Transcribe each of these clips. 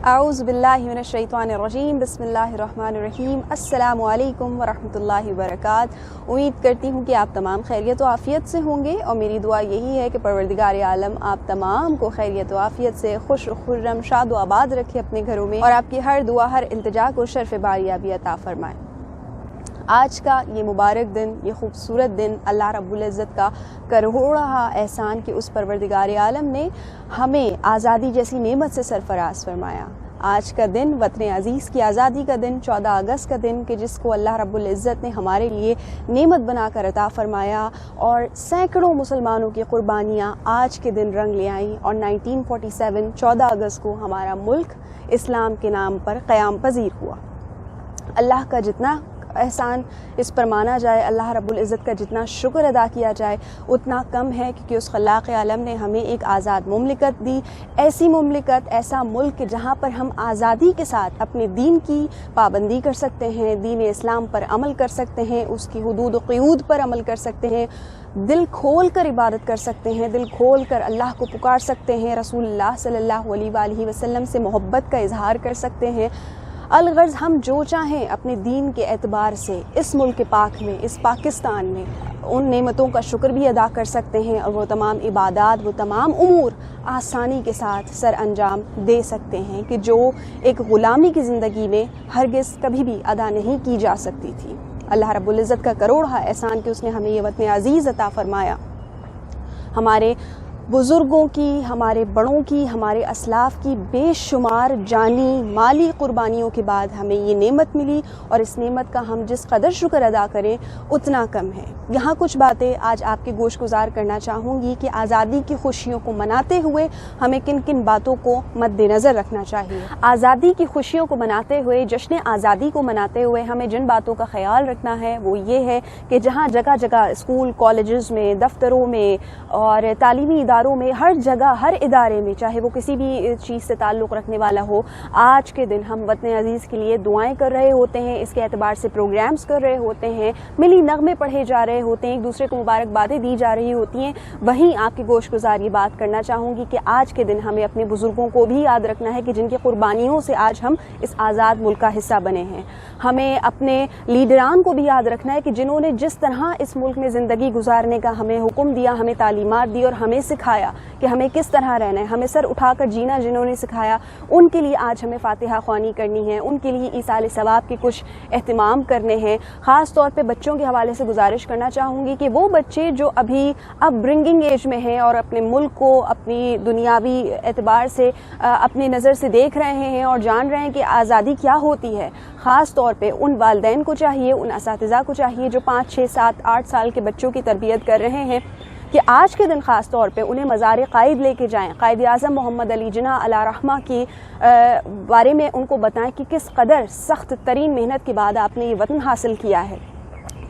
اعوذ باللہ من الشیطان الرجیم بسم اللہ الرحمن الرحیم السلام علیکم ورحمۃ اللہ وبرکاتہ۔ امید کرتی ہوں کہ آپ تمام خیریت و عافیت سے ہوں گے، اور میری دعا یہی ہے کہ پروردگار عالم آپ تمام کو خیریت و عافیت سے خوش و خرم شاد و آباد رکھے اپنے گھروں میں، اور آپ کی ہر دعا ہر التجا کو شرف باریابی عطا فرمائے۔ آج کا یہ مبارک دن، یہ خوبصورت دن اللہ رب العزت کا کروڑا احسان کہ اس پروردگار عالم نے ہمیں آزادی جیسی نعمت سے سرفراز فرمایا۔ آج کا دن وطن عزیز کی آزادی کا دن، 14 اگست کا دن، کہ جس کو اللہ رب العزت نے ہمارے لیے نعمت بنا کر عطا فرمایا، اور سینکڑوں مسلمانوں کی قربانیاں آج کے دن رنگ لے آئیں، اور 1947 14 اگست کو ہمارا ملک اسلام کے نام پر قیام پذیر ہوا۔ اللہ کا جتنا احسان اس پر مانا جائے، اللہ رب العزت کا جتنا شکر ادا کیا جائے اتنا کم ہے، کیونکہ اس خلاق عالم نے ہمیں ایک آزاد مملکت دی، ایسی مملکت، ایسا ملک جہاں پر ہم آزادی کے ساتھ اپنے دین کی پابندی کر سکتے ہیں، دین اسلام پر عمل کر سکتے ہیں، اس کی حدود و قیود پر عمل کر سکتے ہیں، دل کھول کر عبادت کر سکتے ہیں، دل کھول کر اللہ کو پکار سکتے ہیں، رسول اللہ صلی اللہ علیہ وآلہ وسلم سے محبت کا اظہار کر سکتے ہیں۔ الغرض ہم جو چاہیں اپنے دین کے اعتبار سے اس ملک پاک میں، اس پاکستان میں ان نعمتوں کا شکر بھی ادا کر سکتے ہیں، اور وہ تمام عبادات، وہ تمام امور آسانی کے ساتھ سر انجام دے سکتے ہیں کہ جو ایک غلامی کی زندگی میں ہرگز کبھی بھی ادا نہیں کی جا سکتی تھی۔ اللہ رب العزت کا کروڑا احسان کہ اس نے ہمیں یہ وطن عزیز عطا فرمایا۔ ہمارے بزرگوں کی، ہمارے بڑوں کی، ہمارے اسلاف کی بے شمار جانی مالی قربانیوں کے بعد ہمیں یہ نعمت ملی، اور اس نعمت کا ہم جس قدر شکر ادا کریں اتنا کم ہے۔ یہاں کچھ باتیں آج آپ کے گوش گزار کرنا چاہوں گی کہ آزادی کی خوشیوں کو مناتے ہوئے ہمیں کن کن باتوں کو مد نظر رکھنا چاہیے۔ آزادی کی خوشیوں کو مناتے ہوئے، جشن آزادی کو مناتے ہوئے ہمیں جن باتوں کا خیال رکھنا ہے وہ یہ ہے کہ جہاں جگہ جگہ اسکول، کالجز میں، دفتروں میں اور تعلیمی اداروں میں، ہر جگہ، ہر ادارے میں، چاہے وہ کسی بھی چیز سے تعلق رکھنے والا ہو، آج کے دن ہم وطن عزیز کے لیے دعائیں کر رہے ہوتے ہیں، اس کے اعتبار سے پروگرامز کر رہے ہوتے ہیں، ملی نغمے پڑھے جا رہے ہوتے ہیں، ایک دوسرے کو مبارکبادیں دی جا رہی ہوتی ہیں۔ وہیں آپ کے گوش گزار یہ بات کرنا چاہوں گی کہ آج کے دن ہمیں اپنے بزرگوں کو بھی یاد رکھنا ہے کہ جن کی قربانیوں سے آج ہم اس آزاد ملک کا حصہ بنے ہیں۔ ہمیں اپنے لیڈران کو بھی یاد رکھنا ہے کہ جنہوں نے جس طرح اس ملک میں زندگی گزارنے کا ہمیں حکم دیا، ہمیں تعلیمات دی اور ہمیں سکھایا کہ ہمیں کس طرح رہنا ہے، ہمیں سر اٹھا کر جینا جنہوں نے سکھایا، ان کے لیے آج ہمیں فاتحہ خوانی کرنی ہے، ان کے لیے ایصال ثواب کے کچھ اہتمام کرنے ہیں۔ خاص طور پہ بچوں کے حوالے سے گزارش کرنا چاہوں گی کہ وہ بچے جو ابھی اب برنگنگ ایج میں ہیں اور اپنے ملک کو اپنی دنیاوی اعتبار سے اپنی نظر سے دیکھ رہے ہیں اور جان رہے ہیں کہ آزادی کیا ہوتی ہے، خاص طور پہ ان والدین کو چاہیے، ان اساتذہ کو چاہیے جو 5، 6، 7، 8 سال کے بچوں کی تربیت کر رہے ہیں کہ آج کے دن خاص طور پہ انہیں مزار قائد لے کے جائیں، قائد اعظم محمد علی جناح علیہ رحمہ کی بارے میں ان کو بتائیں کہ کس قدر سخت ترین محنت کے بعد آپ نے یہ وطن حاصل کیا ہے۔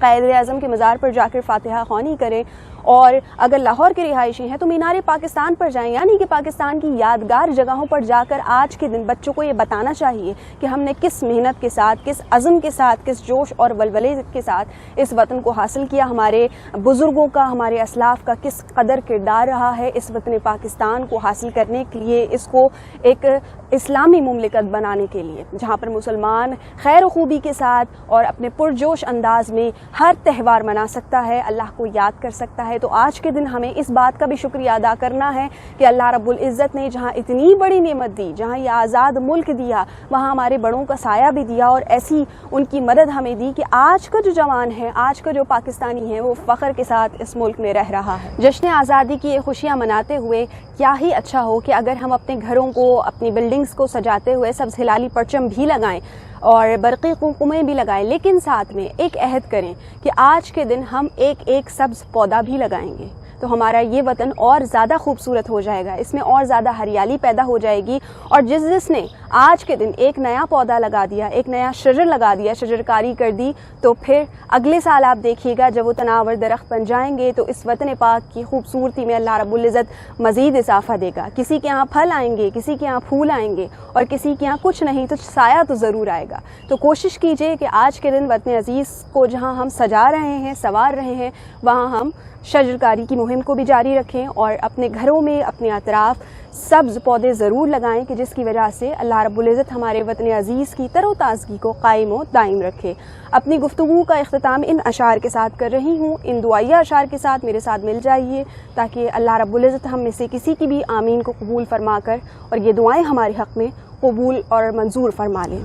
قائد اعظم کے مزار پر جا کر فاتحہ خوانی کریں، اور اگر لاہور کے رہائشی ہیں تو مینار پاکستان پر جائیں، یعنی کہ پاکستان کی یادگار جگہوں پر جا کر آج کے دن بچوں کو یہ بتانا چاہیے کہ ہم نے کس محنت کے ساتھ، کس عزم کے ساتھ، کس جوش اور ولولے کے ساتھ اس وطن کو حاصل کیا، ہمارے بزرگوں کا، ہمارے اسلاف کا کس قدر کردار رہا ہے اس وطن پاکستان کو حاصل کرنے کے لیے، اس کو ایک اسلامی مملکت بنانے کے لیے جہاں پر مسلمان خیر و خوبی کے ساتھ اور اپنے پرجوش انداز میں ہر تہوار منا سکتا ہے، اللہ کو یاد کر سکتا ہے۔ تو آج کے دن ہمیں اس بات کا بھی شکریہ ادا کرنا ہے کہ اللہ رب العزت نے جہاں اتنی بڑی نعمت دی، جہاں یہ آزاد ملک دیا، وہاں ہمارے بڑوں کا سایہ بھی دیا، اور ایسی ان کی مدد ہمیں دی کہ آج کا جو جوان ہے، آج کا جو پاکستانی ہے، وہ فخر کے ساتھ اس ملک میں رہ رہا ہے۔ جشن آزادی کی یہ خوشیاں مناتے ہوئے کیا ہی اچھا ہو کہ اگر ہم اپنے گھروں کو، اپنی بلڈنگز کو سجاتے ہوئے سبز ہلالی پرچم بھی لگائیں اور برقی قمقمیں بھی لگائیں، لیکن ساتھ میں ایک عہد کریں کہ آج کے دن ہم ایک سبز پودا بھی لگائیں گے، تو ہمارا یہ وطن اور زیادہ خوبصورت ہو جائے گا، اس میں اور زیادہ ہریالی پیدا ہو جائے گی۔ اور جس نے آج کے دن ایک نیا پودا لگا دیا، ایک نیا شجر لگا دیا، شجرکاری کر دی، تو پھر اگلے سال آپ دیکھیے گا جب وہ تناور درخت بن جائیں گے تو اس وطن پاک کی خوبصورتی میں اللہ رب العزت مزید اضافہ دے گا۔ کسی کے یہاں پھل آئیں گے، کسی کے یہاں پھول آئیں گے، اور کسی کے یہاں کچھ نہیں تو سایہ تو ضرور آئے گا۔ تو کوشش کیجئے کہ آج کے دن وطن عزیز کو جہاں ہم سجا رہے ہیں، سنوار رہے ہیں، وہاں ہم شجرکاری کی مہم کو بھی جاری رکھیں اور اپنے گھروں میں اپنے اطراف سبز پودے ضرور لگائیں کہ جس کی وجہ سے اللہ رب العزت ہمارے وطن عزیز کی تر و تازگی کو قائم و دائم رکھے۔ اپنی گفتگو کا اختتام ان اشعار کے ساتھ کر رہی ہوں، ان دعائیہ اشعار کے ساتھ میرے ساتھ مل جائیے تاکہ اللہ رب العزت ہم میں سے کسی کی بھی آمین کو قبول فرما کر اور یہ دعائیں ہمارے حق میں قبول اور منظور فرما لیں۔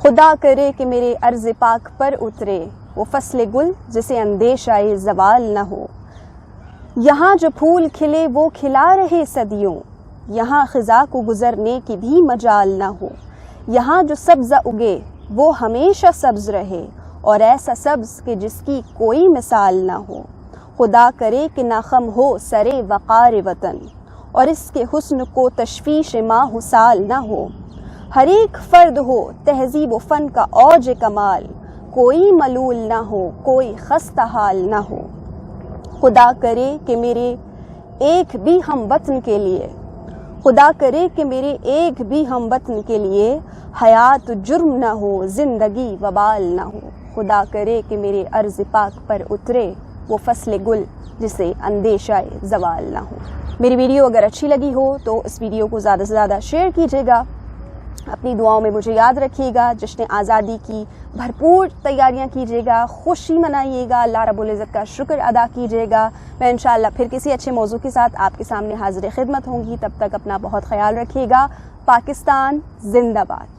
خدا کرے کہ میرے عرض پاک پر اترے وہ فصل گل جسے اندیشہ زوال نہ ہو، یہاں جو پھول کھلے وہ کھلا رہے صدیوں، یہاں خزاں کو گزرنے کی بھی مجال نہ ہو، یہاں جو سبز اگے وہ ہمیشہ سبز رہے اور ایسا سبز کہ جس کی کوئی مثال نہ ہو۔ خدا کرے کہ نہ خم ہو سرے وقار وطن اور اس کے حسن کو تشویش ماہ سال نہ ہو، ہر ایک فرد ہو تہذیب و فن کا اوج کمال، کوئی ملول نہ ہو کوئی خستہ حال نہ ہو۔ خدا کرے کہ میرے ایک بھی ہم وطن کے لیے، خدا کرے کہ میرے ایک بھی ہم وطن کے لیے حیات جرم نہ ہو زندگی وبال نہ ہو، خدا کرے کہ میرے عرض پاک پر اترے وہ فصل گل جسے اندیشہ زوال نہ ہو۔ میری ویڈیو اگر اچھی لگی ہو تو اس ویڈیو کو زیادہ سے زیادہ شیئر کیجیے گا، اپنی دعاؤں میں مجھے یاد رکھیے گا، جشن آزادی کی بھرپور تیاریاں کیجیے گا، خوشی منائیے گا، اللہ رب العزت کا شکر ادا کیجیے گا۔ میں انشاءاللہ پھر کسی اچھے موضوع کے ساتھ آپ کے سامنے حاضر خدمت ہوں گی، تب تک اپنا بہت خیال رکھیے گا۔ پاکستان زندہ باد۔